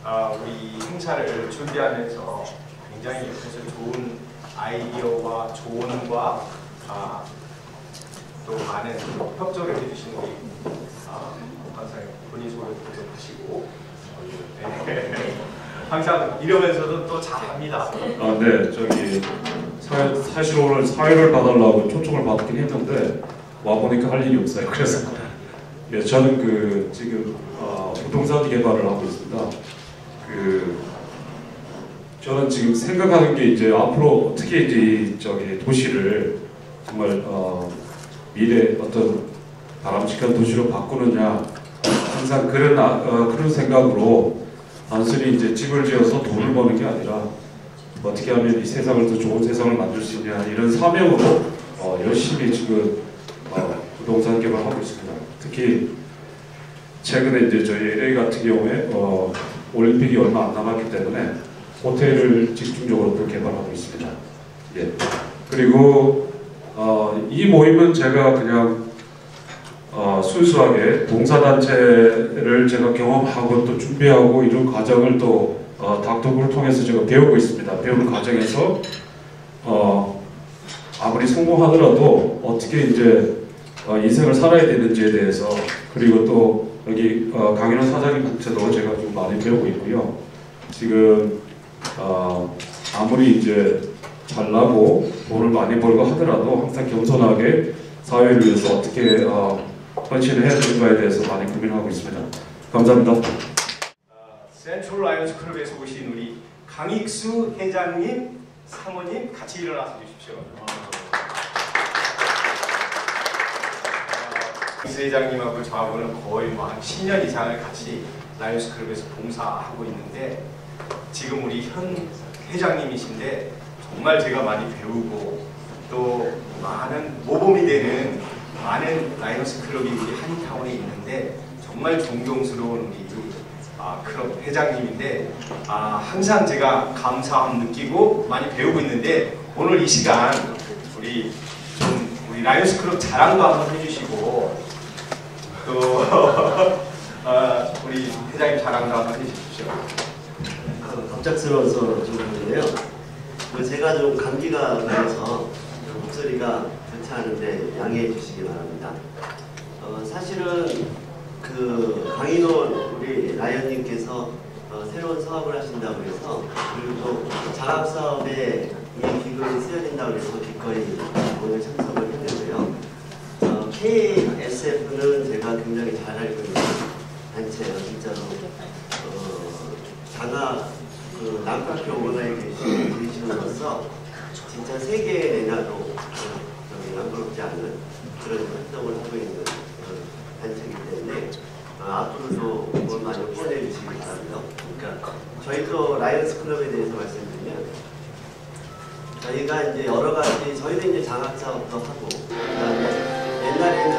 우리 행사를 준비하면서 굉장히 옆에서 좋은 아이디어와 조언과 또 많은 협조를 해주신 우리 항상 본인 소리도 하시고 항상 이러면서도 또 잘합니다. 네, 저기 사실 오늘 사회를 봐달라고 초청을 받긴 했는데 와 보니까 할 일이 없어요. 그래서 예, 저는 지금 부동산 개발을 하고 있습니다. 저는 지금 생각하는 게 이제 앞으로 어떻게 이제 저기 도시를 정말 미래 어떤 바람직한 도시로 바꾸느냐 항상 그런 생각으로 단순히 이제 집을 지어서 돈을 버는 게 아니라 어떻게 하면 이 세상을 더 좋은 세상을 만들 수 있냐 이런 사명으로 열심히 지금 부동산 개발하고 있습니다. 특히 최근에 이제 저희 LA 같은 경우에 올림픽이 얼마 안 남았기 때문에 호텔을 집중적으로 또 개발하고 있습니다. 예. 그리고 이 모임은 제가 그냥 순수하게 봉사단체를 제가 경험하고 또 준비하고 이런 과정을 또 닥터부를 통해서 제가 배우고 있습니다. 배우는 과정에서 아무리 성공하더라도 어떻게 이제 인생을 살아야 되는지에 대해서 그리고 또 여기 강인원 사장님한테도 제가 좀 많이 배우고 있고요. 지금 아무리 이제 잘나고 돈을 많이 벌고 하더라도 항상 겸손하게 사회를 위해서 어떻게 헌신을 해야 되는가에 대해서 많이 고민하고 있습니다. 감사합니다. 센트럴 라이온스 클럽에서 오신 우리 강익수 회장님, 사모님 같이 일어나서 주십시오. 강익수 회장님하고 저하고는 거의 한 10년 이상을 같이 라이온스 클럽에서 봉사하고 있는데 지금 우리 현 회장님이신데 정말 제가 많이 배우고 또 많은 모범이 되는 많은 라이온스 클럽이 우리 한인타운에 있는데 정말 존경스러운 우리 클럽 회장님인데 항상 제가 감사함 느끼고 많이 배우고 있는데 오늘 이 시간 우리 라이온스 클럽 자랑도 한번 해주시고 또 우리 회장님 자랑도 한번 해주십시오. 갑작스러워서 좀 그런데요. 제가 좀 감기가 나서 목소리가 좋지 않은데 양해해 주시기 바랍니다. 사실은 강인원 우리 라이언님께서 새로운 사업을 하신다고 해서 그리고 또 장학사업에 이 기금이 쓰여진다고 해서 기꺼이 오늘 참석을 했는데요. KSF는 제가 굉장히 잘 알고 있는 단체예요. 진짜로 남학교 오거나이제이션으로서 진짜 세계에 내놔도 남부럽지 않은 그런 활동을 하고 있는 단체이기 때문에 앞으로도 뭘 많이 후원해주시기 바랍니다. 그러니까 저희 또 라이언스 클럽에 대해서 말씀드리면 저희가 이제 여러 가지 저희도 이제 장학 사업도 하고 그다음에 옛날에는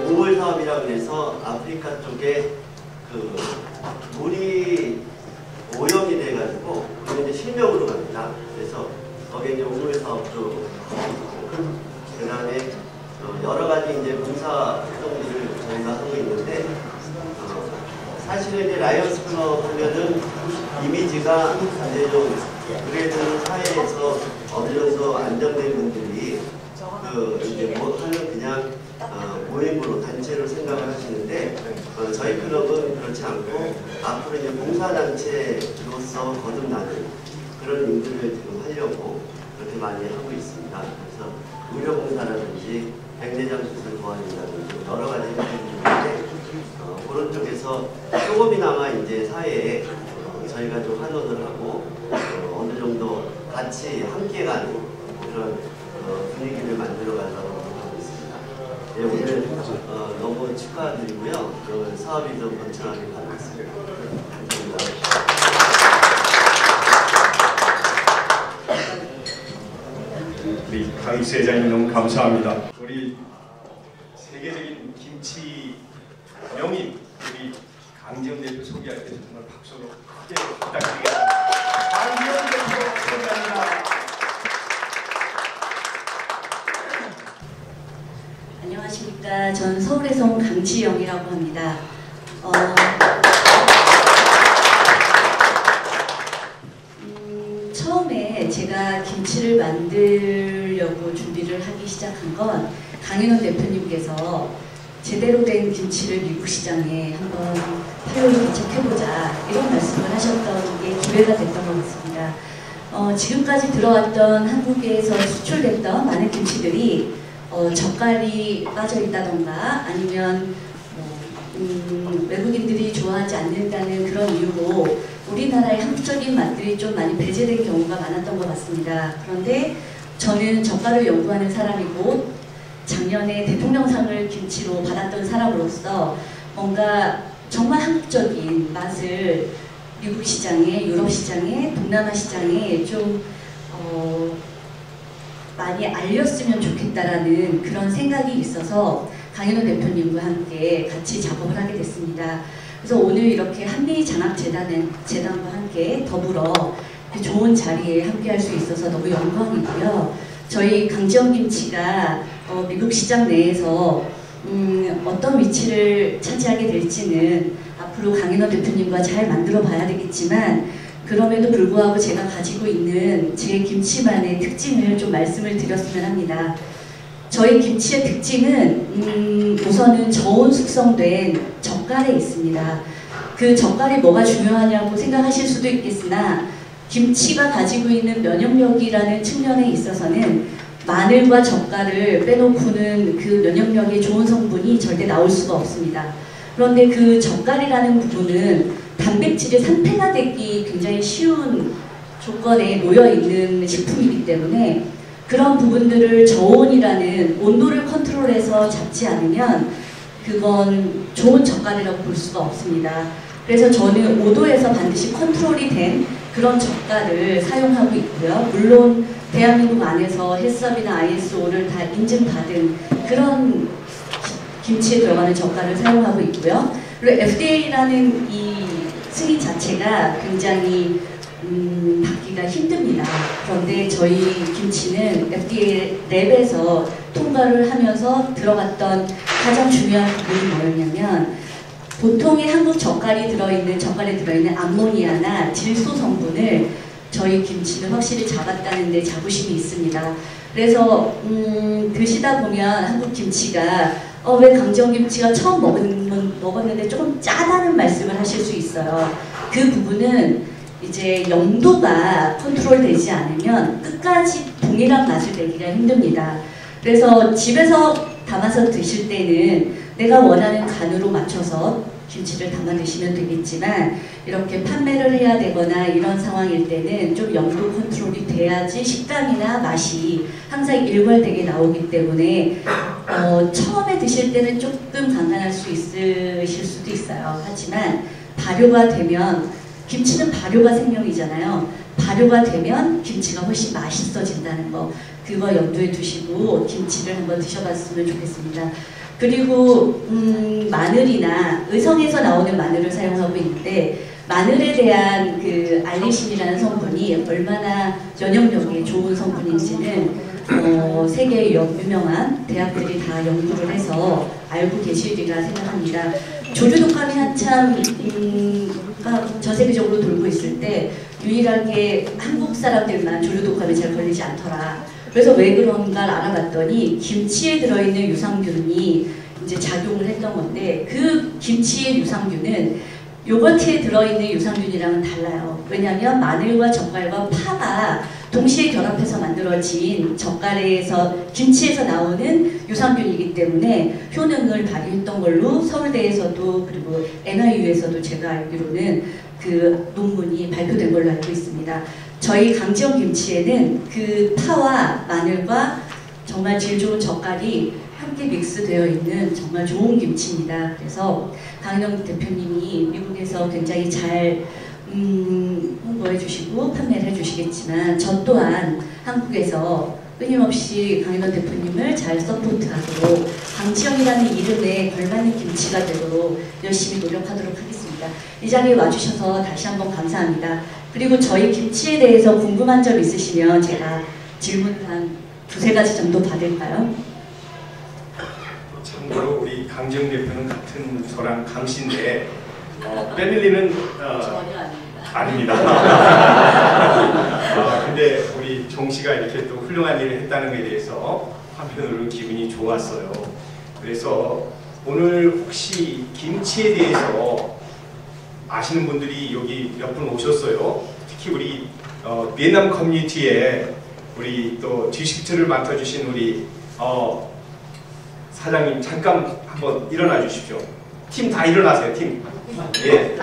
우물 사업이라고 해서 아프리카 쪽에 물이 오염이 돼가지고 이제 실명으로 갑니다. 그래서 거기에 이제 우물 사업도 그 다음에 여러 가지 이제 봉사 활동들을 저희가 하고 있는데 사실은 이제 라이언스 클럽 보면은 이미지가 이제 좀 그래도 사회에서 어느 정도 안정된 분들이 이제 뭐 하는 그냥 모임으로 단체로 생각을 하시는데 저희 클럽은 그렇지 않고 앞으로 이제 봉사단체로서 거듭나는 그런 일들을 지금 하려고 그렇게 많이 하고 있습니다. 그래서 의료봉사라든지 백내장 수술 보완이라든지 여러 가지 일들이 있는데 그런 쪽에서 조금이나마 이제 사회에 저희가 좀 환원을 하고 어느 정도 같이 함께 가는 그런 분위기를 만들어 가려고 하고 있습니다. 네, 오늘 너무 축하드리고요. 사업이 좀 번창하게 바라겠습니다. 감사합니다. 우리 강익수 회장님 너무 감사합니다. 우리 세계적인 김치 명인 우리 강지영 대표 소개할 때 정말 박수로 크게 부탁드리겠습니다. 강지영 대표 소개합니다. 안녕하십니까. 전 서울에서 온 강지영이라고 합니다. 김치를 만들려고 준비를 하기 시작한 건 강인원 대표님께서 제대로 된 김치를 미국 시장에 한번 팔로를 개척해보자 이런 말씀을 하셨던 게 기회가 됐던 것 같습니다. 지금까지 들어왔던 한국에서 수출됐던 많은 김치들이 젓갈이 빠져있다던가 아니면 외국인들이 좋아하지 않는다는 그런 이유로 우리나라의 한국적인 맛들이 좀 많이 배제된 경우가 많았던 것 같습니다. 그런데 저는 젓갈을 연구하는 사람이고 작년에 대통령상을 김치로 받았던 사람으로서 뭔가 정말 한국적인 맛을 미국 시장에, 유럽 시장에, 동남아 시장에 좀 많이 알렸으면 좋겠다라는 그런 생각이 있어서 강인원 대표님과 함께 같이 작업을 하게 됐습니다. 그래서 오늘 이렇게 한미장학재단과 함께 더불어 좋은 자리에 함께 할 수 있어서 너무 영광이고요. 저희 강지영김치가 미국 시장 내에서 어떤 위치를 차지하게 될지는 앞으로 강인원 대표님과 잘 만들어 봐야 되겠지만 그럼에도 불구하고 제가 가지고 있는 제 김치만의 특징을 좀 말씀을 드렸으면 합니다. 저희 김치의 특징은 우선은 저온 숙성된 젓갈에 있습니다. 그 젓갈이 뭐가 중요하냐고 생각하실 수도 있겠으나 김치가 가지고 있는 면역력이라는 측면에 있어서는 마늘과 젓갈을 빼놓고는 그 면역력이 좋은 성분이 절대 나올 수가 없습니다. 그런데 그 젓갈이라는 부분은 단백질이 산패화되기 굉장히 쉬운 조건에 놓여있는 식품이기 때문에 그런 부분들을 저온이라는 온도를 컨트롤해서 잡지 않으면 그건 좋은 젓갈이라고 볼 수가 없습니다. 그래서 저는 5도에서 반드시 컨트롤이 된 그런 젓갈을 사용하고 있고요. 물론 대한민국 안에서 헬스업이나 ISO를 다 인증받은 그런 김치에 들어가는 젓갈을 사용하고 있고요. 그리고 FDA라는 이 승인 자체가 굉장히 받기가 힘듭니다. 그런데 저희 김치는 FDA 랩에서 통과를 하면서 들어갔던 가장 중요한 부분이 뭐였냐면 보통의 한국 젓갈에 들어있는 암모니아나 질소 성분을 저희 김치는 확실히 잡았다는 데 자부심이 있습니다. 그래서 드시다 보면 한국 김치가 왜 강정김치가 처음 먹었는데 조금 짜다는 말씀을 하실 수 있어요. 그 부분은 이제 영도가 컨트롤 되지 않으면 끝까지 동일한 맛을 내기가 힘듭니다. 그래서 집에서 담아서 드실 때는 내가 원하는 간으로 맞춰서 김치를 담아 드시면 되겠지만 이렇게 판매를 해야 되거나 이런 상황일 때는 좀 영도 컨트롤이 돼야지 식감이나 맛이 항상 일괄되게 나오기 때문에 처음에 드실 때는 조금 간간할 수 있으실 수도 있어요. 하지만 발효가 되면 김치는 발효가 생명이잖아요. 발효가 되면 김치가 훨씬 맛있어진다는 거 그거 염두에 두시고 김치를 한번 드셔봤으면 좋겠습니다. 그리고 마늘이나 의성에서 나오는 마늘을 사용하고 있는데 마늘에 대한 그 알리신이라는 성분이 얼마나 면역력에 좋은 성분인지는 세계의 유명한 대학들이 다 연구를 해서 알고 계시리라 생각합니다. 조류독감이 한참 전 세계적으로 돌고 있을 때 유일하게 한국 사람들만 조류독감에 잘 걸리지 않더라. 그래서 왜 그런가를 알아봤더니 김치에 들어있는 유산균이 이제 작용을 했던 건데 그 김치의 유산균은 요거트에 들어있는 유산균이랑은 달라요. 왜냐하면 마늘과 젓갈과 파가 동시에 결합해서 만들어진 젓갈에서 김치에서 나오는 유산균이기 때문에 효능을 발휘했던 걸로 서울대에서도 그리고 NIU에서도 제가 알기로는 그 논문이 발표된 걸로 알고 있습니다. 저희 강지영 김치에는 그 파와 마늘과 정말 질 좋은 젓갈이 함께 믹스되어 있는 정말 좋은 김치입니다. 그래서 강인원 대표님이 미국에서 굉장히 잘 홍보해 주시고 판매를 해 주시겠지만 저 또한 한국에서 끊임없이 강인원 대표님을 잘 서포트하고 강지영이라는 이름에 걸맞는 김치가 되도록 열심히 노력하도록 하겠습니다. 이 자리에 와주셔서 다시 한번 감사합니다. 그리고 저희 김치에 대해서 궁금한 점 있으시면 제가 질문 한 두세 가지 정도 받을까요? 참고로 우리 강지영 대표는 같은 저랑 강씨인데 패밀리는 전혀 아닙니다. 아닙니다. 근데 우리 종 씨가 이렇게 또 훌륭한 일을 했다는 것에 대해서 한편으로는 기분이 좋았어요. 그래서 오늘 혹시 김치에 대해서 아시는 분들이 여기 몇 분 오셨어요. 특히 우리 비엔남 커뮤니티에 우리 또 디스트를 맡아주신 우리 사장님 잠깐 한번 일어나 주십시오. 팀 다 일어나세요. 팀. 예.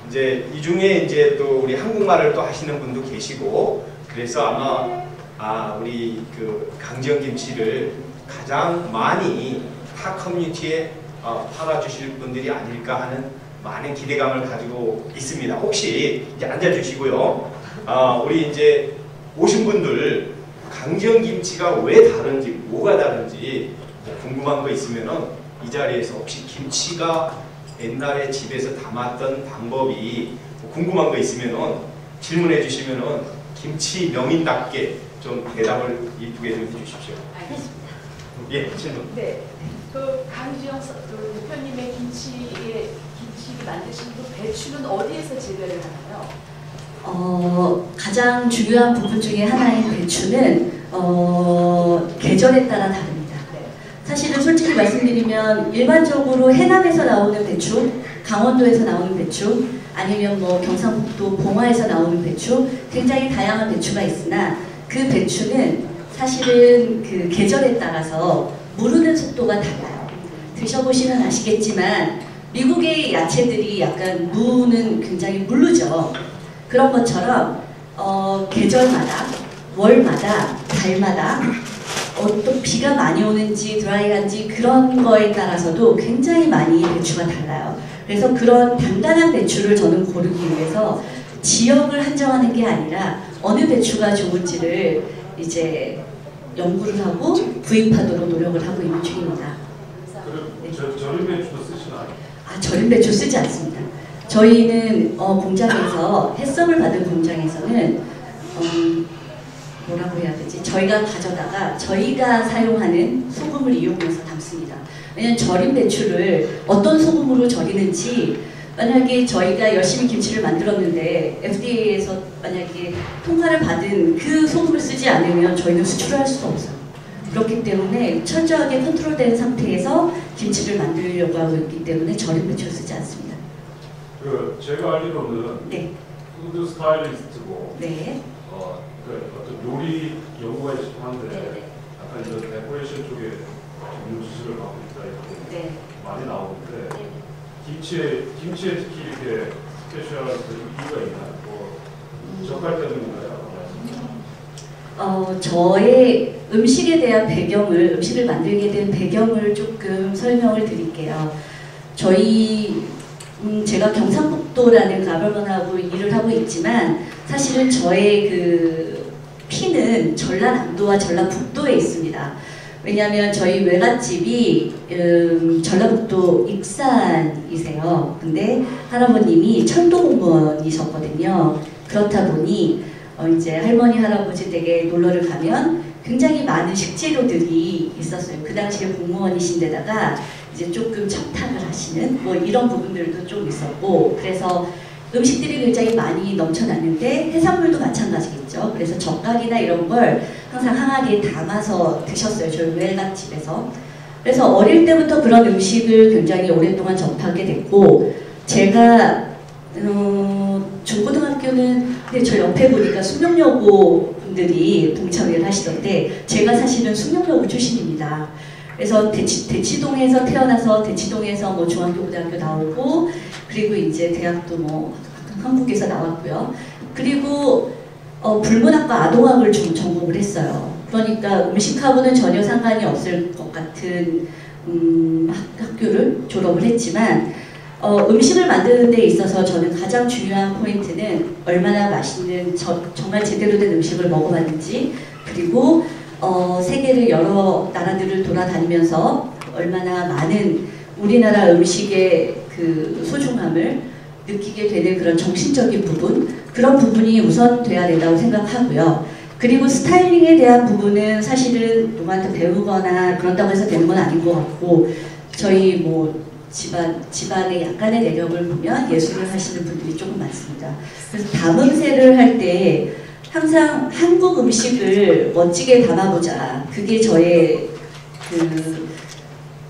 이제 이 중에 이제 또 우리 한국말을 또 하시는 분도 계시고 그래서 아마 우리 그 강지영 김치를 가장 많이 타 커뮤니티에 팔아주실 분들이 아닐까 하는 많은 기대감을 가지고 있습니다. 혹시 이제 앉아주시고요. 우리 이제 오신 분들 강지영 김치가 왜 다른지 뭐가 다른지 궁금한 거 있으면은 이 자리에서 혹시 김치가 옛날에 집에서 담았던 방법이 궁금한 거 있으면은 질문해 주시면은 김치 명인답게 좀 대답을 이쁘게 좀 해주십시오. 알겠습니다. 예, 질문. 네, 그 강지영 대표님의 김치를 만드신 그 배추는 어디에서 재배를 하나요? 가장 중요한 부분 중에 하나인 배추는 계절에 따라 다릅니다. 사실은 솔직히 말씀드리면 일반적으로 해남에서 나오는 배추, 강원도에서 나오는 배추, 아니면 뭐 경상북도 봉화에서 나오는 배추, 굉장히 다양한 배추가 있으나 그 배추는 사실은 그 계절에 따라서 무르는 속도가 달라요. 드셔보시면 아시겠지만 미국의 야채들이 약간 무는 굉장히 무르죠. 그런 것처럼 계절마다, 월마다, 달마다 또 비가 많이 오는지 드라이한지 그런 거에 따라서도 굉장히 많이 배추가 달라요. 그래서 그런 단단한 배추를 저는 고르기 위해서 지역을 한정하는 게 아니라 어느 배추가 좋은지를 이제 연구를 하고 구입하도록 노력을 하고 있는 중입니다. 네. 절임 배추도 쓰시나요? 절임 배추 쓰지 않습니다. 저희는 공장에서 해썹을 받은 공장에서는 뭐라고 해야 되지? 저희가 가져다가 저희가 사용하는 소금을 이용해서 담습니다. 왜냐하면 절임 배추를 어떤 소금으로 절이는지 만약에 저희가 열심히 김치를 만들었는데 FDA에서 만약에 통과를 받은 그 소금을 쓰지 않으면 저희는 수출을 할 수가 없어요. 그렇기 때문에 철저하게 컨트롤된 상태에서 김치를 만들려고 하고 있기 때문에 절임 배추를 쓰지 않습니다. 제가 알기로는 네. 푸드 스타일리스트고 네. 어떤 요리 연구가 있는데 네. 약간 이런 데코레이션 쪽에 전문 지식을 갖고 있다 이렇게 네. 많이 나오는데 네. 김치에 특히 이렇게 스페셜한 이유가 있나요? 뭐 젓갈 때문인가요? 저의 음식에 대한 배경을, 음식을 만들게 된 배경을 조금 설명을 드릴게요. 제가 경상북도라는 가벌건하고 일을 하고 있지만 사실은 저의 그 피는 전라남도와 전라북도에 있습니다. 왜냐하면 저희 외갓집이 전라북도 익산이세요. 근데 할아버님이 철도공무원이셨거든요. 그렇다 보니 이제 할머니 할아버지 댁에 놀러를 가면 굉장히 많은 식재료들이 있었어요. 그 당시에 공무원이신데다가 이제 조금 척탁을 하시는 뭐 이런 부분들도 좀 있었고, 그래서 음식들이 굉장히 많이 넘쳐났는데 해산물도 마찬가지겠죠. 그래서 젓갈이나 이런 걸 항상 항아리에 담아서 드셨어요. 저희 외갓집에서. 그래서 어릴 때부터 그런 음식을 굉장히 오랫동안 접하게 됐고, 제가 중고등학교는 근데 저 옆에 보니까 숙명여고 분들이 동창회를 하시던데 제가 사실은 숙명여고 출신입니다. 그래서 대치동에서 태어나서 대치동에서 뭐 중학교, 고등학교 나오고, 그리고 이제 대학도 뭐 한국에서 나왔고요. 그리고 불문학과 아동학을 좀 전공을 했어요. 그러니까 음식하고는 전혀 상관이 없을 것 같은 학교를 졸업을 했지만 음식을 만드는 데 있어서 저는 가장 중요한 포인트는 얼마나 맛있는 정말 제대로 된 음식을 먹어봤는지, 그리고 세계를 여러 나라들을 돌아다니면서 얼마나 많은 우리나라 음식의 그 소중함을 느끼게 되는 그런 정신적인 부분, 그런 부분이 우선 돼야 된다고 생각하고요. 그리고 스타일링에 대한 부분은 사실은 누구한테 배우거나 그런다고 해서 되는 건 아닌 것 같고, 저희 뭐 집안의 약간의 내력을 보면 예술을 하시는 분들이 조금 많습니다. 그래서 담음새를 할 때 항상 한국 음식을 멋지게 담아보자. 그게 저의 그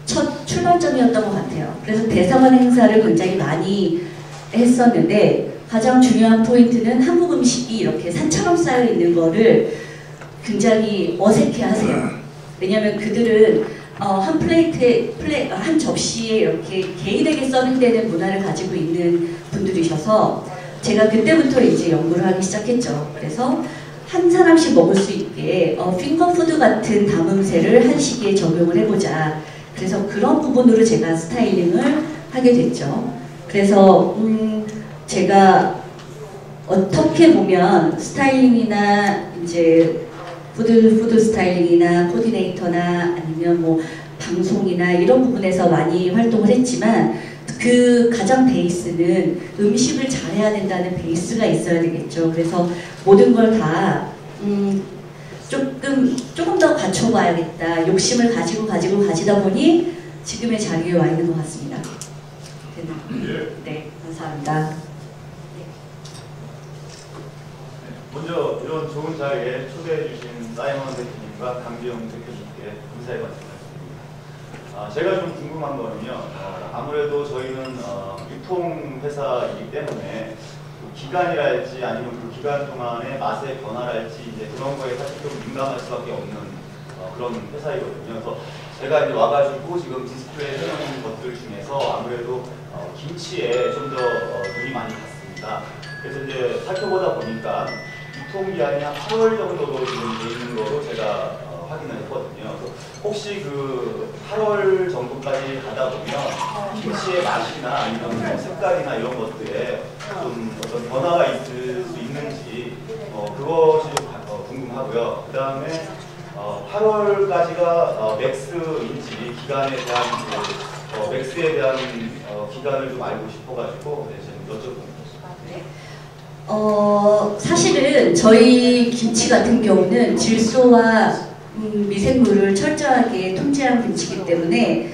첫 출발점이었던 것 같아요. 그래서 대사관 행사를 굉장히 많이 했었는데 가장 중요한 포인트는 한국 음식이 이렇게 산처럼 쌓여 있는 거를 굉장히 어색해 하세요. 왜냐하면 그들은 한 한 접시에 이렇게 개인에게 서빙되는 문화를 가지고 있는 분들이셔서 제가 그때부터 이제 연구를 하기 시작했죠. 그래서 한 사람씩 먹을 수 있게 핑거푸드 같은 담음새를 한식에 적용을 해보자. 그래서 그런 부분으로 제가 스타일링을 하게 됐죠. 그래서 제가 어떻게 보면 스타일링이나 이제 푸드 스타일링이나 코디네이터나 아니면 뭐 방송이나 이런 부분에서 많이 활동을 했지만 그 가장 베이스는 음식을 잘해야 된다는 베이스가 있어야 되겠죠. 그래서 모든 걸 다 조금 더 갖춰봐야겠다. 욕심을 가지다 보니 지금의 자리에 와 있는 것 같습니다. 네, 감사합니다. 먼저 이런 좋은 자리에 초대해 주신 사이먼 대표님과 강지영 대표님께 감사의 말씀 드립니다. 제가 좀 궁금한 거는요. 아무래도 저희는 유통회사이기 때문에 기간이랄지 아니면 그 기간 동안의 맛의 변화랄지 이제 그런 거에 사실 좀 민감할 수밖에 없는 그런 회사이거든요. 그래서 제가 이제 와가지고 지금 디스플레이 해놓은 것들 중에서 아무래도 김치에 좀 더 눈이 많이 갔습니다. 그래서 이제 살펴보다 보니까 유통기한이 한 8월 정도로 지금 돼 있는 거로 제가 확인을 했거든요. 혹시 그 8월 정도까지 가다 보면 김치의 맛이나 아니면 뭐 색깔이나 이런 것들에 좀 어떤 변화가 있을 수 있는지 그것이 좀 궁금하고요. 그 다음에 8월까지가 맥스인지 기간에 대한 맥스에 대한 기간을 좀 알고 싶어가지고 지금 여쭤봅니다. 사실은 저희 김치 같은 경우는 질소와 미생물을 철저하게 통제한 김치이기 때문에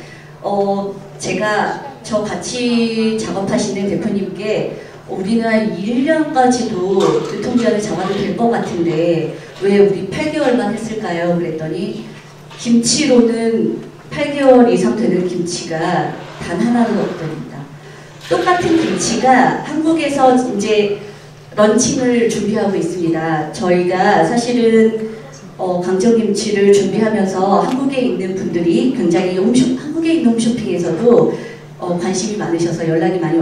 제가 저 같이 작업하시는 대표님께 우리는 한 1년까지도 유통기한을 잡아도 될 것 같은데 왜 우리 8개월만 했을까요? 그랬더니 김치로는 8개월 이상 되는 김치가 단 하나도 없답니다. 똑같은 김치가 한국에서 이제 런칭을 준비하고 있습니다. 저희가 사실은 강정김치를 준비하면서 한국에 있는 분들이 굉장히 한국에 있는 홈쇼핑에서도 관심이 많으셔서 연락이 많이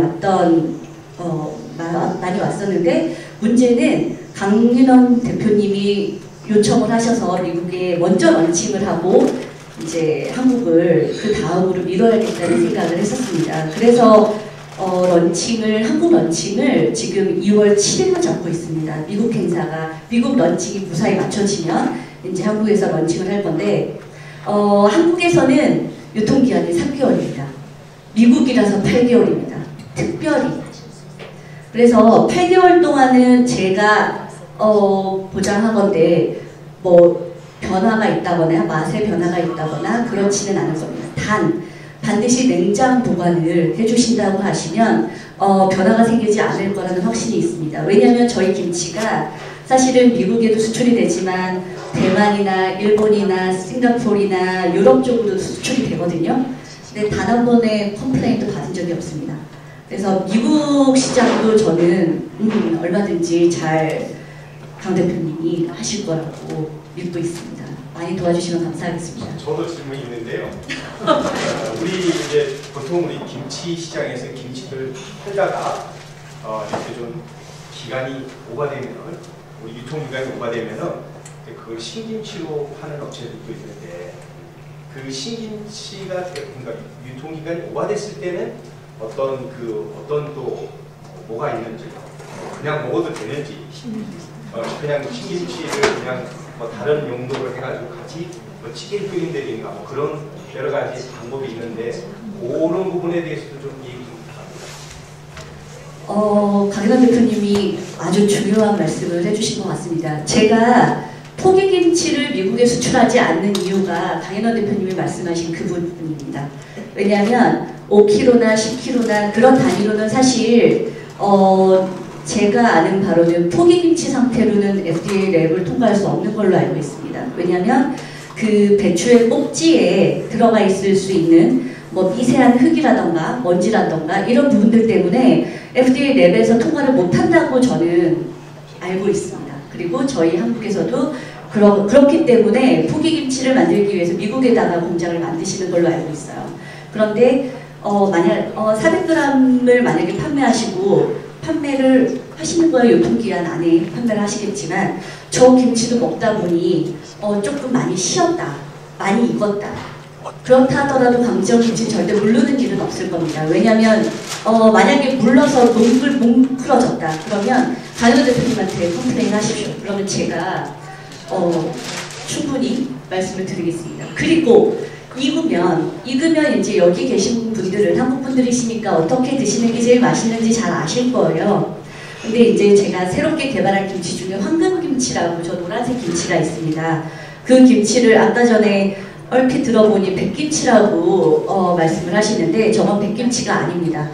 왔었는데 문제는 강윤원 대표님이 요청을 하셔서 미국에 먼저 런칭을 하고 이제 한국을 그 다음으로 미뤄야겠다는 생각을 했었습니다. 그래서 한국 런칭을 지금 2월 7일로 잡고 있습니다. 미국 런칭이 무사히 맞춰지면 이제 한국에서 런칭을 할 건데, 한국에서는 유통기한이 3개월입니다. 미국이라서 8개월입니다. 특별히. 그래서 8개월 동안은 제가, 보장하건대, 뭐, 변화가 있다거나, 맛의 변화가 있다거나, 그렇지는 않을 겁니다. 반드시 냉장 보관을 해주신다고 하시면 변화가 생기지 않을 거라는 확신이 있습니다. 왜냐하면 저희 김치가 사실은 미국에도 수출이 되지만 대만이나 일본이나 싱가포르나 유럽 쪽으로 수출이 되거든요. 근데 단 한 번의 컴플레인도 받은 적이 없습니다. 그래서 미국 시장도 저는 얼마든지 잘 강 대표님이 하실 거라고 믿고 있습니다. 많이 도와주시면 감사하겠습니다. 저도 질문이 있는데요. 우리 이제 보통 우리 김치 시장에서 김치를 팔다가 이렇게 좀 기간이 오버되면 우리 유통기간이 오버되면은 그걸 신김치로 파는 업체들도 있는데 그 신김치가 그러니까 유통기간이 오버됐을 때는 어떤 또 뭐가 있는지 그냥 먹어도 되는지 그냥 신김치를 그냥 뭐 다른 용도로 해가지고 같이 뭐 찌개를 끓인다든가 뭐 그런 여러 가지 방법이 있는데 그런 부분에 대해서도 좀 얘기 좀 부탁드립니다. 강윤원 대표님이 아주 중요한 말씀을 해주신 것 같습니다. 제가 포기김치를 미국에 수출하지 않는 이유가 강윤원 대표님이 말씀하신 그 부분입니다. 왜냐하면 5kg나 10kg나 그런 단위로는 사실 제가 아는 바로는 포기김치 상태로는 FDA 랩을 통과할 수 없는 걸로 알고 있습니다. 왜냐하면 그 배추의 꼭지에 들어가 있을 수 있는 뭐 미세한 흙이라던가 먼지라던가 이런 부분들 때문에 FDA 랩에서 통과를 못한다고 저는 알고 있습니다. 그리고 저희 한국에서도 그렇기 때문에 포기김치를 만들기 위해서 미국에다가 공장을 만드시는 걸로 알고 있어요. 그런데 만약 400g을 만약에 판매를 하시는 거예요. 유통기한 안에 판매를 하시겠지만 저 김치도 먹다 보니 조금 많이 쉬었다, 많이 익었다. 그렇다 하더라도 강지영 김치는 절대 물르는 일은 없을 겁니다. 왜냐하면 만약에 물러서 뭉클어졌다 그러면 강현우 대표님한테 컴플레인 하십시오. 그러면 제가 충분히 말씀을 드리겠습니다. 그리고 익으면 이제 여기 계신 분들은 한국 분들이시니까 어떻게 드시는 게 제일 맛있는지 잘 아실 거예요. 근데 이제 제가 새롭게 개발한 김치 중에 황금김치라고 저 노란색 김치가 있습니다. 그 김치를 아까 전에 얼핏 들어보니 백김치라고 말씀을 하시는데 저건 백김치가 아닙니다.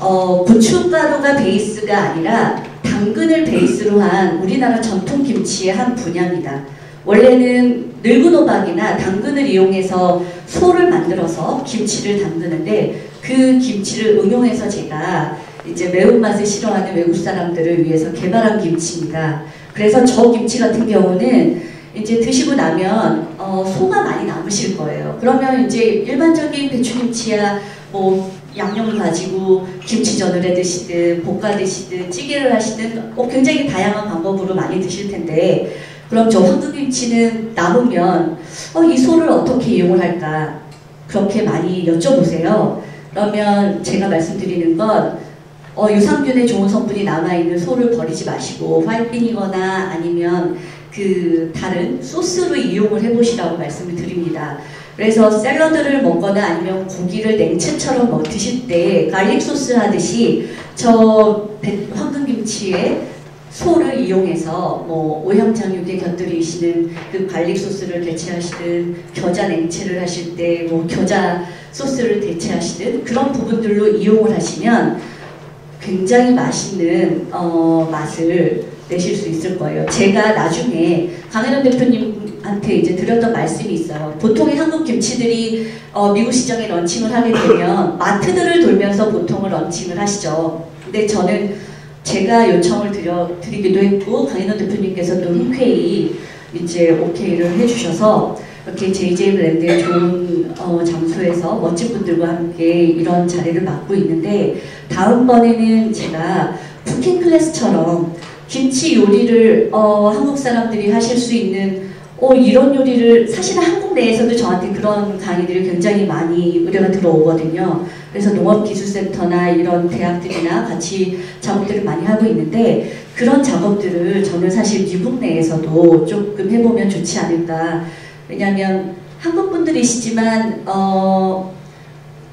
고춧가루가 베이스가 아니라 당근을 베이스로 한 우리나라 전통 김치의 한 분야입니다. 원래는 늙은 호박이나 당근을 이용해서 소를 만들어서 김치를 담그는데 그 김치를 응용해서 제가 이제 매운맛을 싫어하는 외국 사람들을 위해서 개발한 김치입니다. 그래서 저 김치 같은 경우는 이제 드시고 나면 소가 많이 남으실 거예요. 그러면 이제 일반적인 배추김치야 뭐 양념을 가지고 김치전을 해 드시든 볶아 드시든 찌개를 하시든 굉장히 다양한 방법으로 많이 드실 텐데 그럼 저 황금김치는 남으면 이 소를 어떻게 이용을 할까 그렇게 많이 여쭤보세요. 그러면 제가 말씀드리는 건 유산균의 좋은 성분이 남아있는 소를 버리지 마시고 화이트비니거나 아니면 그 다른 소스로 이용을 해보시라고 말씀을 드립니다. 그래서 샐러드를 먹거나 아니면 고기를 냉채처럼 드실 때 갈릭 소스 하듯이 저 황금김치에 소를 이용해서 뭐 오형장육에 곁들이시는 그 갈릭 소스를 대체하시든 겨자 냉채를 하실 때 뭐 겨자 소스를 대체하시든 그런 부분들로 이용을 하시면 굉장히 맛있는 맛을 내실 수 있을 거예요. 제가 나중에 강현우 대표님한테 이제 드렸던 말씀이 있어요. 보통의 한국 김치들이 미국 시장에 런칭을 하게 되면 마트들을 돌면서 보통은 런칭을 하시죠. 근데 저는 제가 요청을 드리기도 했고 강현우 대표님께서도 흔쾌히 이제 오케이를 해주셔서 이렇게 JJ 브랜드의 좋은 장소에서 멋진 분들과 함께 이런 자리를 맡고 있는데 다음번에는 제가 쿠킹 클래스처럼 김치 요리를 한국 사람들이 하실 수 있는 이런 요리를 사실은 한국 내에서도 저한테 그런 강의들이 굉장히 많이 의뢰가 들어오거든요. 그래서 농업기술센터나 이런 대학들이나 같이 작업들을 많이 하고 있는데 그런 작업들을 저는 사실 미국 내에서도 조금 해보면 좋지 않을까. 왜냐하면 한국 분들이시지만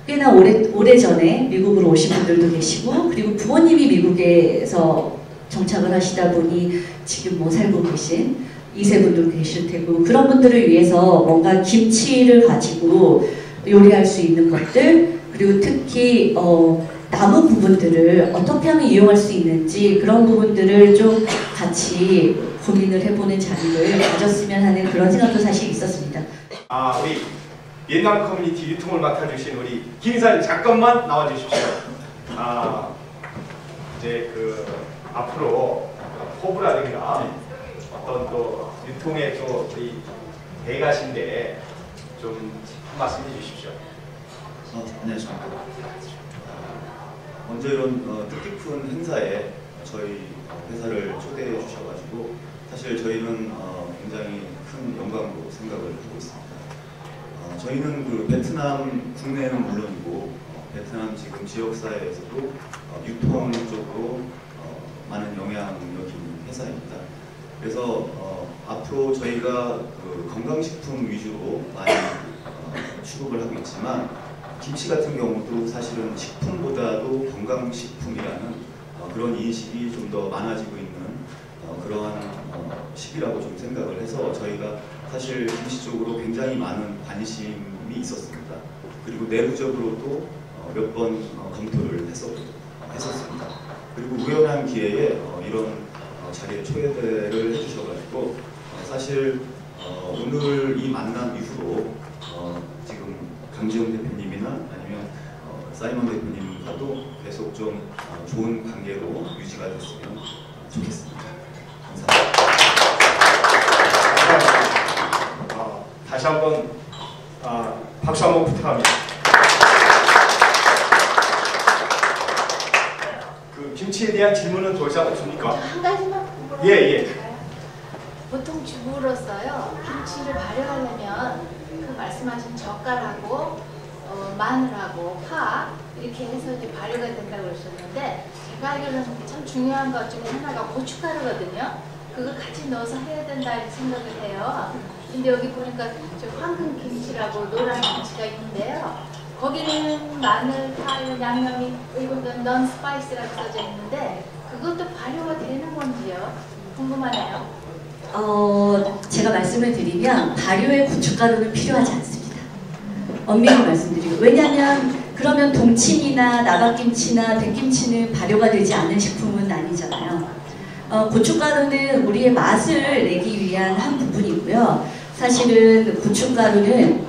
꽤나 오래전에 미국으로 오신 분들도 계시고 그리고 부모님이 미국에서 정착을 하시다 보니 지금 뭐 살고 계신 2세분도 계실 테고 그런 분들을 위해서 뭔가 김치를 가지고 요리할 수 있는 것들 그리고 특히 남은 부분들을 어떻게 하면 이용할 수 있는지 그런 부분들을 좀 같이 고민을 해보는 자리를 가졌으면 하는 그런 생각도 사실 있었습니다. 우리 비엔남 커뮤니티 유통을 맡아주신 우리 김이사님 잠깐만 나와주십시오. 이제 앞으로 포부라든가 어떤 또 유통의 또 우리 대가신데 좀 한 말씀 해주십시오. 안녕하십니까. 먼저 이런 뜻깊은 행사에 저희 회사를 초대해 주셔가지고 사실 저희는 굉장히 큰 영광으로 생각을 하고 있습니다. 저희는 그 베트남 국내는 물론이고 베트남 지금 지역사회에서도 유통 쪽으로 많은 영향력이 있는 회사입니다. 그래서 앞으로 저희가 그 건강식품 위주로 많이 취급을 하고 있지만 김치 같은 경우도 사실은 식품보다도 건강식품이라는 그런 인식이 좀 더 많아지고 있는 그러한 시기라고 좀 생각을 해서 저희가 사실 김치 쪽으로 굉장히 많은 관심이 있었습니다. 그리고 내부적으로도 몇 번 검토를 했었습니다. 그리고 우연한 기회에 이런 자리에 초대를 해주셔가지고 사실 오늘 이 만남 이후로 지금 강지영 대표님이나 아니면 사이먼 대표님과도 계속 좀 좋은 관계로 유지가 됐으면 좋겠습니다. 감사합니다. 다시 한번 박수 한번 부탁합니다. 그 김치에 대한 질문은 더 이상 없습니까? 한 가지만 궁금한 예. 보통 주부로서요 김치를 발효하려면 그 말씀하신 젓갈하고 마늘하고 파 이렇게 해서 이제 발효가 된다고 그러셨는데 제가 알기로는 참 중요한 것 중에 하나가 고춧가루거든요. 그거 같이 넣어서 해야 된다 이렇게 생각을 해요. 근데 여기 보니까 저 황금 김치라고 노란 김치가 있는데요. 거기는 마늘, 파, 이런 양념이 이건 넌 스파이스라고 써져 있는데 그것도 발효가 되는 건지요? 궁금하네요. 제가 말씀을 드리면 발효의 고춧가루는 필요하지 않습니다. 엄밀히 말씀드리고, 왜냐하면 그러면 동치미나 나박김치나 백김치는 발효가 되지 않는 식품은 아니잖아요. 고춧가루는 우리의 맛을 내기 위한 한 부분이고요. 사실은 고춧가루는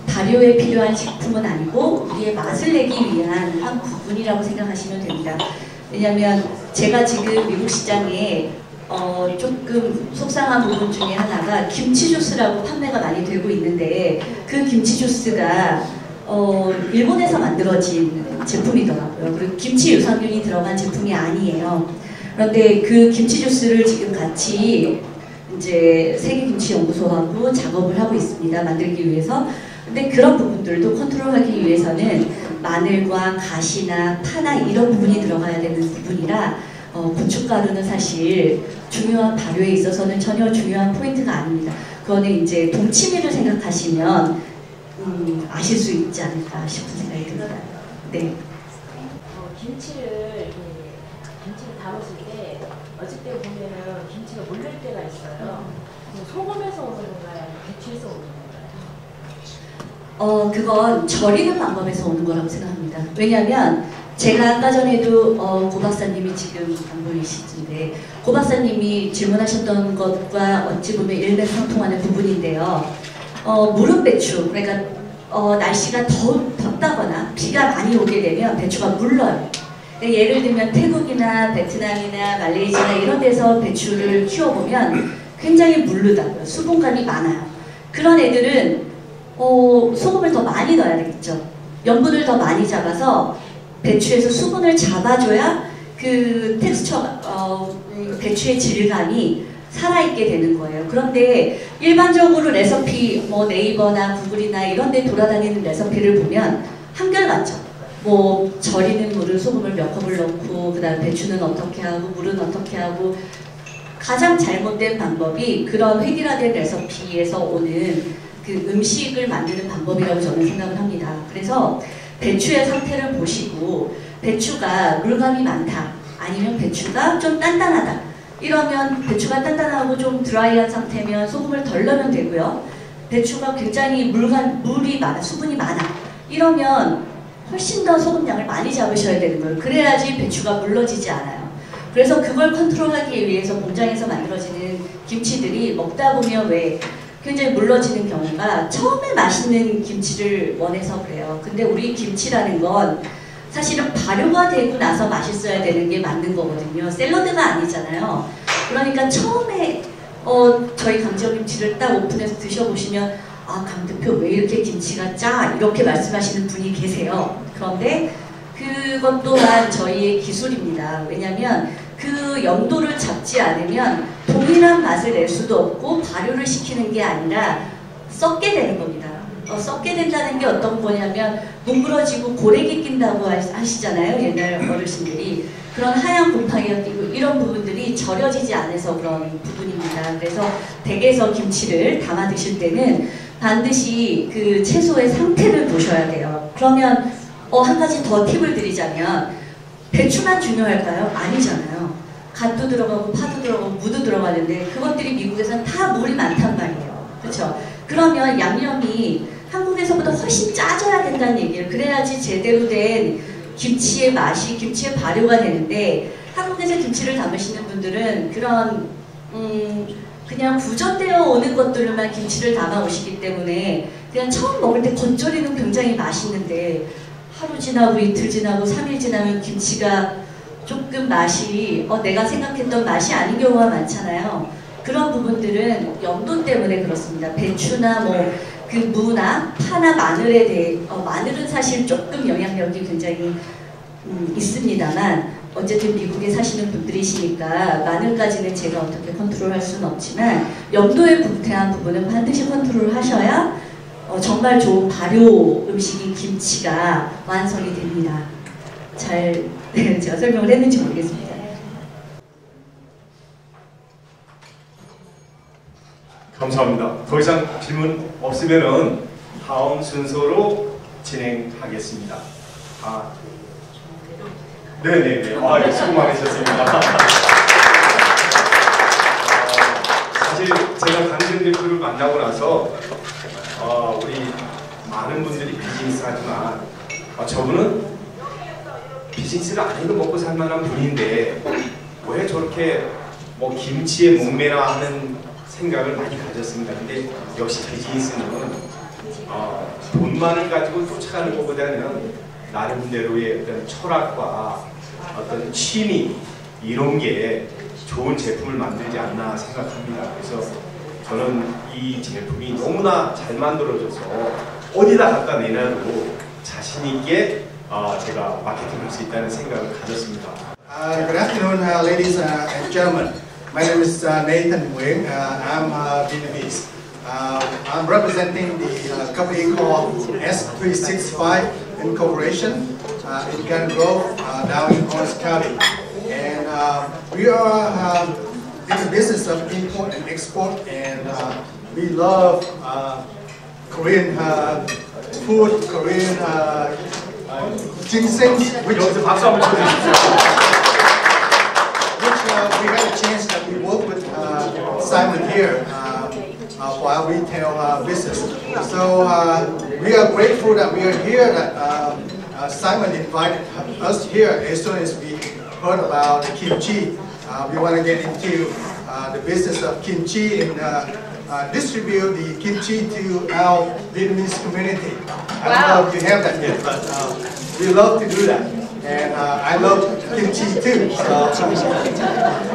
발효에 필요한 식품은 아니고 우리의 맛을 내기 위한 한 부분이라고 생각하시면 됩니다. 왜냐하면 제가 지금 미국 시장에 조금 속상한 부분 중에 하나가 김치 주스라고 판매가 많이 되고 있는데 그 김치 주스가 일본에서 만들어진 제품이더라고요. 그리고 김치 유산균이 들어간 제품이 아니에요. 그런데 그 김치 주스를 지금 같이 이제 세계김치연구소하고 작업을 하고 있습니다. 만들기 위해서. 근데 그런 부분들도 컨트롤하기 위해서는 마늘과 가시나 파나 이런 부분이 들어가야 되는 부분이라 고춧가루는 사실 중요한 발효에 있어서는 전혀 중요한 포인트가 아닙니다. 그거는 이제 동치미를 생각하시면 아실 수 있지 않을까 싶은 생각이 듭니다. 네. 김치를 담았을 때 어쩔 때 보면은 김치가 물릴 때가 있어요. 소금에서 오는 건가요? 아니면 배추에서 오는 건가요? 그건 절이는 방법에서 오는 거라고 생각합니다. 왜냐하면 제가 아까 전에도 고 박사님이 지금 안 보이시는데 고 박사님이 질문하셨던 것과 어찌 보면 일맥상통하는 부분인데요. 무른 배추, 그러니까 날씨가 덥다거나 비가 많이 오게 되면 배추가 물러요. 예를 들면 태국이나 베트남이나 말레이시아 이런 데서 배추를 키워보면 굉장히 물르다고요. 수분감이 많아요. 그런 애들은 소금을 더 많이 넣어야 되겠죠. 염분을 더 많이 잡아서 배추에서 수분을 잡아줘야 그 텍스처, 배추의 질감이 살아있게 되는 거예요. 그런데 일반적으로 레시피, 네이버나 구글이나 이런 데 돌아다니는 레시피를 보면 한결같죠. 절이는 물을 소금을 몇 컵을 넣고 그 다음 배추는 어떻게 하고 물은 어떻게 하고 가장 잘못된 방법이 그런 획일화된 레시피에서 오는 그 음식을 만드는 방법이라고 저는 생각을 합니다. 그래서 배추의 상태를 보시고 배추가 물감이 많다 아니면 배추가 좀 단단하다 이러면 배추가 단단하고 좀 드라이한 상태면 소금을 덜 넣으면 되고요. 배추가 굉장히 물이 많아, 수분이 많아 이러면 훨씬 더 소금량을 많이 잡으셔야 되는 거예요. 그래야지 배추가 물러지지 않아요. 그래서 그걸 컨트롤하기 위해서 공장에서 만들어지는 김치들이 먹다 보면 왜 굉장히 물러지는 경우가 처음에 맛있는 김치를 원해서 그래요. 근데 우리 김치라는 건 사실은 발효가 되고 나서 맛있어야 되는 게 맞는 거거든요. 샐러드가 아니잖아요. 그러니까 처음에 저희 강지영김치를 딱 오픈해서 드셔보시면 강 대표 왜 이렇게 김치가 짜? 이렇게 말씀하시는 분이 계세요. 그런데 그것 또한 저희의 기술입니다. 왜냐하면 그 염도를 잡지 않으면 동일한 맛을 낼 수도 없고 발효를 시키는 게 아니라 썩게 되는 겁니다. 썩게 된다는 게 어떤 거냐면 뭉그러지고 고래기 낀다고 하시잖아요. 옛날 어르신들이. 그런 하얀 곰팡이가 끼고 이런 부분들이 절여지지 않아서 그런 부분입니다. 그래서 댁에서 김치를 담아 드실 때는 반드시 그 채소의 상태를 보셔야 돼요. 그러면 한 가지 더 팁을 드리자면 배추만 중요할까요? 아니잖아요. 갓도 들어가고 파도 들어가고 무도 들어가는데 그것들이 미국에서는 다 물이 많단 말이에요. 그렇죠? 그러면 양념이 한국에서보다 훨씬 짜져야 된다는 얘기예요. 그래야지 제대로 된 김치의 맛이, 김치의 발효가 되는데 한국에서 김치를 담으시는 분들은 그런 그냥 구전되어 오는 것들만 김치를 담아 오시기 때문에 그냥 처음 먹을 때 겉절이는 굉장히 맛있는데 하루 지나고 이틀 지나고 3일 지나면 김치가 조금 맛이 내가 생각했던 맛이 아닌 경우가 많잖아요. 그런 부분들은 염도 때문에 그렇습니다. 배추나 뭐 그 무나 파나 마늘에 대해 마늘은 사실 조금 영향력이 굉장히 있습니다만 어쨌든 미국에 사시는 분들이시니까 마늘까지는 제가 어떻게 컨트롤할 수는 없지만 염도에 대한 부분은 반드시 컨트롤 하셔야 정말 좋은 발효 음식인 김치가 완성이 됩니다. 잘 제가 설명을 했는지 모르겠습니다. 감사합니다. 더 이상 질문 없으면은 다음 순서로 진행하겠습니다. 네네네. 수고 많으셨습니다. 사실 제가 강지영 대표를 만나고 나서 우리 많은 분들이 비즈니스 하지만 저분은 비즈니스를 안 해도 먹고 살 만한 분인데 왜 저렇게 뭐 김치에 목매나 하는 생각을 많이 가졌습니다. 근데 역시 비즈니스는 돈만을 가지고 쫓아가는 것보다는 나름대로의 어떤 철학과 어떤 취미 이런 게 좋은 제품을 만들지 않나 생각합니다. 그래서 저는 이 제품이 너무나 잘 만들어져서 어디다 갖다 내놔도 자신 있게 제가 마케팅할 수 있다는 생각을 가졌습니다. Good afternoon, ladies and gentlemen. My name is Nathan Nguyen. I'm Vietnamese. I'm representing the company called S365 Incorporation in Garden Grove, down in Orange County. And we are in the business of import and export, and we love Korean food, Korean ginseng, which we had a chance that we work with Simon here for our retail business. So we are grateful that we are here, that Simon invited us here as soon as we heard about the kimchi. We want to get into the business of kimchi and distribute the kimchi to our Vietnamese community. I don't know if you have that yet, but we love to do that. And I love kimchi too. So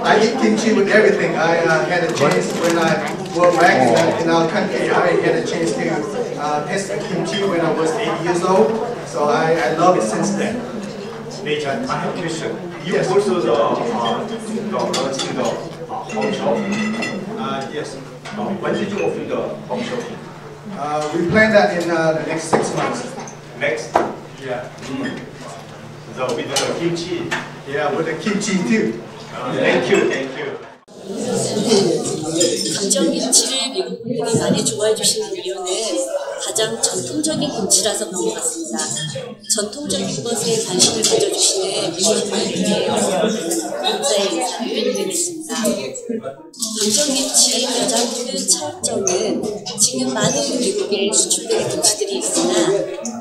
I eat kimchi with everything. I had a chance when I was back in our country. I had a chance to test the kimchi when I was 8 years old. So I love it since then. Nathan, I have a question. You Yes. also launching the home shop? Yes. When did you open the home shop? We plan that in the next 6 months. Next? Yeah. So with the kimchi. Yeah, with the kimchi too. Thank you. Thank you. 강정김치를 미국 분들이 많이 좋아해 주시는 이유는 가장 전통적인 김치라서 그런 것 같습니다. 전통적인 것에 관심을 가져주시는 미국 분들께 감사의 인사를 드리겠습니다. 강정김치의 가장 큰 차이점은 지금 많은 미국에 수출되는 김치들이 있으나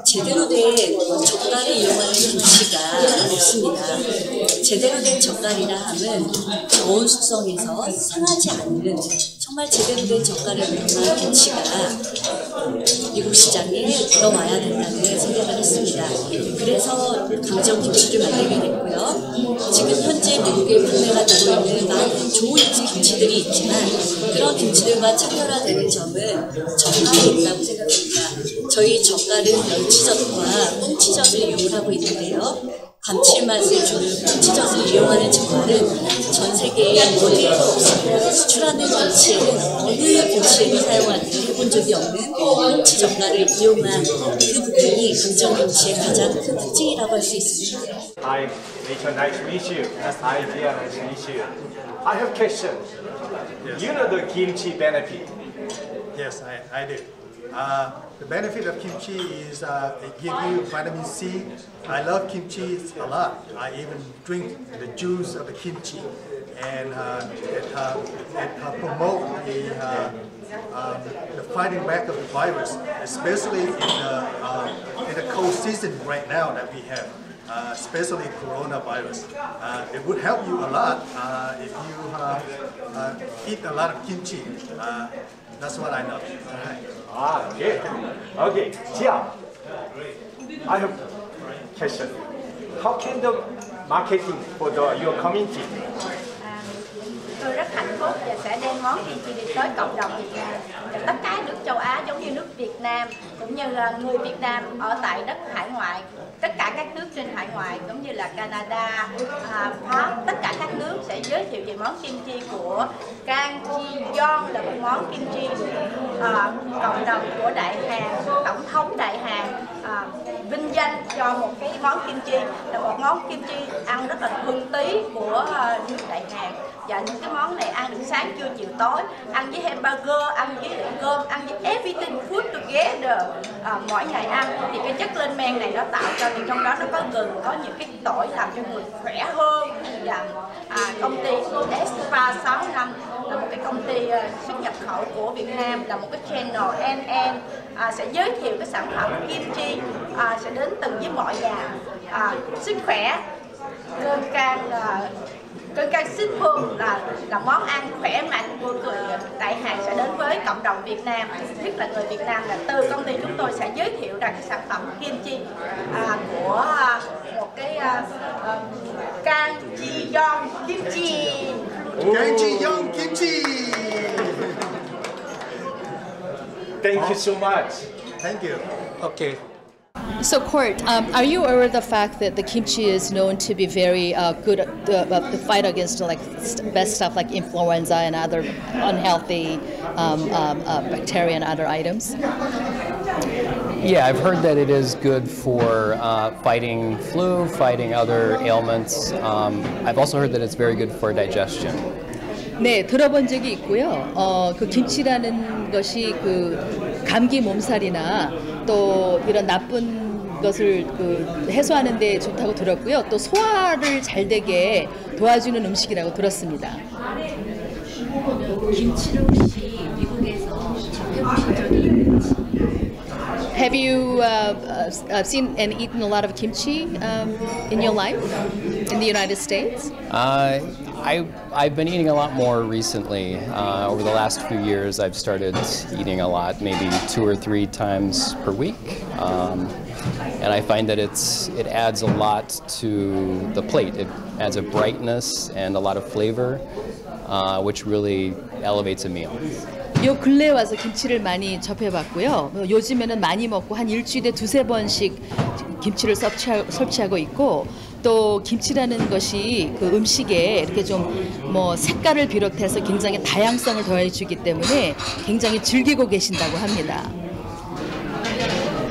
제대로 된 젓갈을 이용하는 김치가 없습니다. 제대로 된 젓갈이라 함은 저온 숙성에서 상하지 않는 정말 제대로 된 젓갈을 이용한 김치가 미국 시장에 들어와야 된다는 생각을 했습니다. 그래서 강정김치를 만들게 됐고요. 지금 현재 미국에 판매가 되고 있는 많은 좋은 김치들이 있지만 그런 김치들과 차별화되는 점은 젓갈이 있다고 생각합니다. 저희 젓갈은 멸치젓과 꽁치젓을 이용하고 있는데요. 감칠맛을 주는 꽁치젓을 이용하는 젓갈은 전 세계에 어디에도 없습니다. 수출하는 김치에는 어느 김치에도 해본 적이 없는 꽁치 젓갈을 이용한 그 부분이 강정김치의 가장 큰 특징이라고 할 수 있습니다. Hi, Nathan. Nice to meet you. Hi, Dia. Nice to meet you. I have a question. Yes. You know the kimchi benefit. Yes, I do. The benefit of kimchi is it gives you vitamin C. I love kimchi a lot. I even drink the juice of the kimchi. and it promotes the fighting back of the virus, especially in the cold season right now that we have, especially coronavirus. It would help you a lot if you eat a lot of kimchi. That's what I know. Okay. Okay. Jia, I have a question. How can the marketing for your community? Tôi rất hạnh phúc và sẽ đem món kim chi đi tới cộng đồng Việt Nam và tất cả nước châu Á giống như nước Việt Nam cũng như là người Việt Nam ở tại đất hải ngoại, tất cả các nước trên hải ngoại cũng như là Canada, Pháp, tất cả các nước sẽ giới thiệu về món kim chi của Kang Ji Yeon, là một món kim chi cộng đồng của Đại Hàn, tổng thống Đại Hàn vinh danh cho một cái món kim chi, là một món kim chi ăn rất là thuần túy của nước Đại Hàn. Và những cái món này ăn được sáng, trưa, chiều, tối, ăn với hamburger, ăn với cơm, ăn với everything food together, mỗi ngày ăn thì cái chất lên men này nó tạo cho, thì trong đó nó có gừng, có những cái tỏi làm cho người khỏe hơn. Và công ty Espa 65 là một cái công ty xuất nhập khẩu của Việt Nam, là một cái channel NN sẽ giới thiệu cái sản phẩm kim chi sẽ đến từng với mọi nhà, sức khỏe, cơn can simple là món ăn khỏe mạnh của người Đại Hàn sẽ đến với cộng đồng Việt Nam, nhất là người Việt Nam. Là từ công ty chúng tôi sẽ giới thiệu ra cái sản phẩm kim chi của một cái Kang Ji Yeon kimchi. Kang Ji Yeon kimchi. Thank you so much. Thank you. Okay. So, Court, are you aware of the fact that the kimchi is known to be very good to fight against best stuff like influenza and other unhealthy bacteria and other items? Yeah, I've heard that it is good for fighting flu, fighting other ailments. I've also heard that it's very good for digestion. 네, 들어본 적이 있고요. 그 김치라는 것이 그 감기 몸살이나 또 이런 나쁜 것을 해소하는 데 좋다고 들었고요. 또 소화를 잘 되게 도와주는 음식이라고 들었습니다. 김치를 혹시 미국에서 접해보신 적이 있는지? Have you seen and eaten a lot of kimchi in your life in the United States? I've been eating a lot more recently. Over the last few years, I've started eating a lot, maybe 2 or 3 times per week. And I find that it adds a lot to the plate. It adds a brightness and a lot of flavor, which really elevates a meal. 요 근래에 와서 김치를 많이 접해봤고요. 요즘에는 많이 먹고 한 일주일에 2-3번씩 김치를 섭취하고 있고, 또 김치라는 것이 그 음식에 이렇게 좀 뭐 색깔을 비롯해서 굉장히 다양성을 더해주기 때문에 굉장히 즐기고 계신다고 합니다.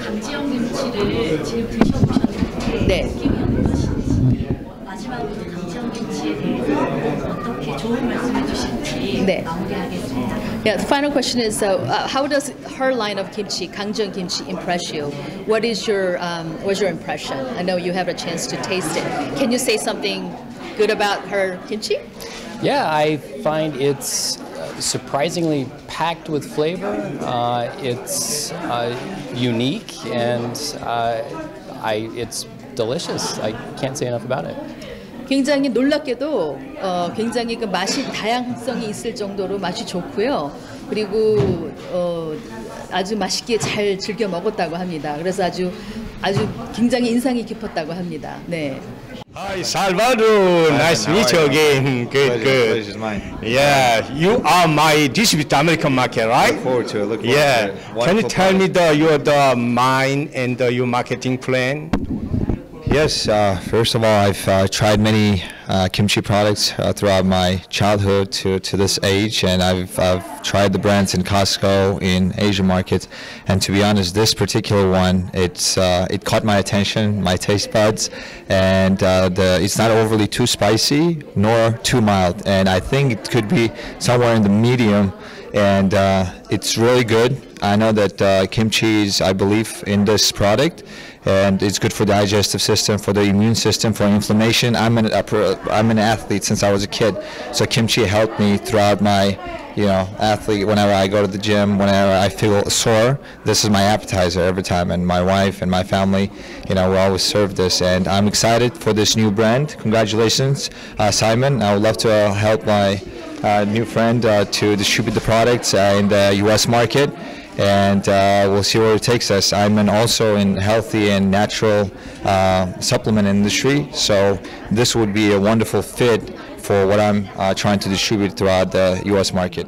강지영 김치를 지금 드셔보셨는데 네. 느낌이 어떠신지, 마지막으로 강지영 김치에 대해서 어떻게 좋은 말씀해 주실지 네. 마무리하겠습니다. Yeah, the final question is, how does her line of kimchi, Gangjeong kimchi, impress you? What is your what's your impression? I know you have a chance to taste it. Can you say something good about her kimchi? Yeah, I find it's surprisingly packed with flavor. It's unique and it's delicious. I can't say enough about it. 굉장히 놀랍게도 굉장히 그 맛이 다양성이 있을 정도로 맛이 좋고요. 그리고 아주 맛있게 잘 즐겨 먹었다고 합니다. 그래서 아주 굉장히 인상이 깊었다고 합니다. 네. Hi, Salvador. Nice to meet you again. Good, good. Pleasure's mine. Yeah, you are my distributor American market, right? Look forward to it. Look forward Yeah. to it. Can you Wonderful tell me product. the mine and your marketing plan? Yes, first of all, I've tried many kimchi products throughout my childhood to this age, and I've tried the brands in Costco, in Asian markets, and to be honest, this particular one, it caught my attention, my taste buds, and it's not overly too spicy nor too mild, and I think it could be somewhere in the medium, and it's really good. I know that kimchi is, I believe, in this product, and it's good for the digestive system, for the immune system, for inflammation. I'm an athlete since I was a kid, so kimchi helped me throughout my athlete. Whenever I go to the gym, whenever I feel sore, this is my appetizer every time, and my wife and my family, we always serve this, and I'm excited for this new brand. Congratulations, Simon. I would love to help my new friend to distribute the products in the U.S. market, and we'll see where it takes us. I'm also in healthy and natural supplement industry, so this would be a wonderful fit for what I'm trying to distribute throughout the U.S. market.